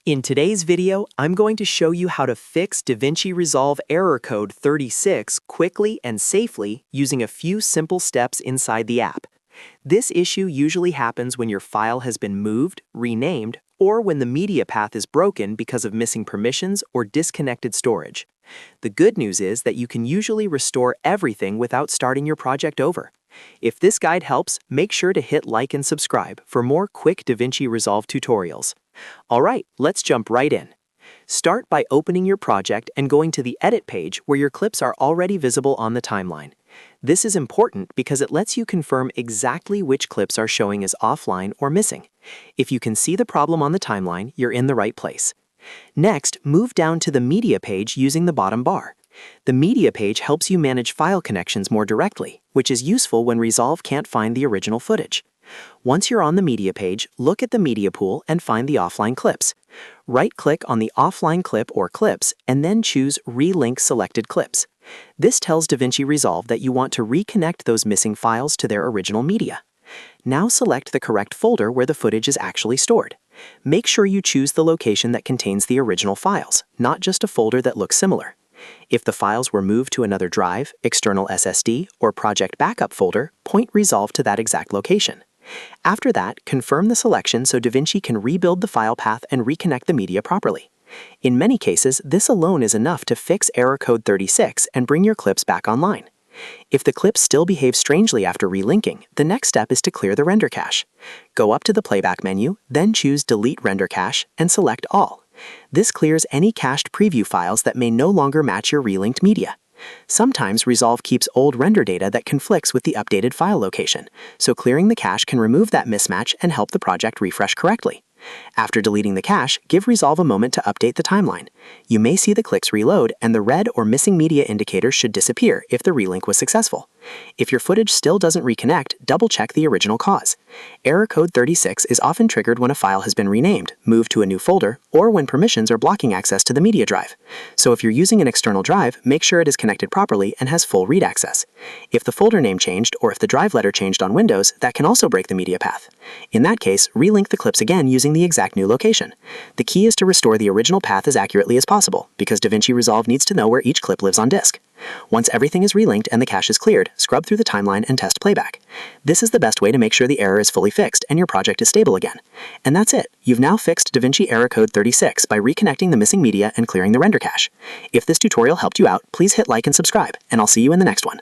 In today's video, I'm going to show you how to fix DaVinci Resolve error code 36 quickly and safely using a few simple steps inside the app. This issue usually happens when your file has been moved, renamed, or when the media path is broken because of missing permissions or disconnected storage. The good news is that you can usually restore everything without starting your project over. If this guide helps, make sure to hit like and subscribe for more quick DaVinci Resolve tutorials. Alright, let's jump right in. Start by opening your project and going to the Edit page where your clips are already visible on the timeline. This is important because it lets you confirm exactly which clips are showing as offline or missing. If you can see the problem on the timeline, you're in the right place. Next, move down to the Media page using the bottom bar. The Media page helps you manage file connections more directly, which is useful when Resolve can't find the original footage. Once you're on the Media page, look at the Media pool and find the offline clips. Right-click on the offline clip or clips and then choose Relink Selected Clips. This tells DaVinci Resolve that you want to reconnect those missing files to their original media. Now select the correct folder where the footage is actually stored. Make sure you choose the location that contains the original files, not just a folder that looks similar. If the files were moved to another drive, external SSD, or project backup folder, point Resolve to that exact location. After that, confirm the selection so DaVinci can rebuild the file path and reconnect the media properly. In many cases, this alone is enough to fix error code 36 and bring your clips back online. If the clips still behave strangely after relinking, the next step is to clear the render cache. Go up to the playback menu, then choose Delete Render Cache and select All. This clears any cached preview files that may no longer match your relinked media. Sometimes Resolve keeps old render data that conflicts with the updated file location, so clearing the cache can remove that mismatch and help the project refresh correctly. After deleting the cache, give Resolve a moment to update the timeline. You may see the clicks reload and the red or missing media indicators should disappear if the relink was successful. If your footage still doesn't reconnect, double-check the original cause. Error code 36 is often triggered when a file has been renamed, moved to a new folder, or when permissions are blocking access to the media drive. So if you're using an external drive, make sure it is connected properly and has full read access. If the folder name changed or if the drive letter changed on Windows, that can also break the media path. In that case, relink the clips again using the exact new location. The key is to restore the original path as accurately as possible, because DaVinci Resolve needs to know where each clip lives on disk. Once everything is relinked and the cache is cleared, scrub through the timeline and test playback. This is the best way to make sure the error is fully fixed and your project is stable again. And that's it. You've now fixed DaVinci error code 36 by reconnecting the missing media and clearing the render cache. If this tutorial helped you out, please hit like and subscribe, and I'll see you in the next one.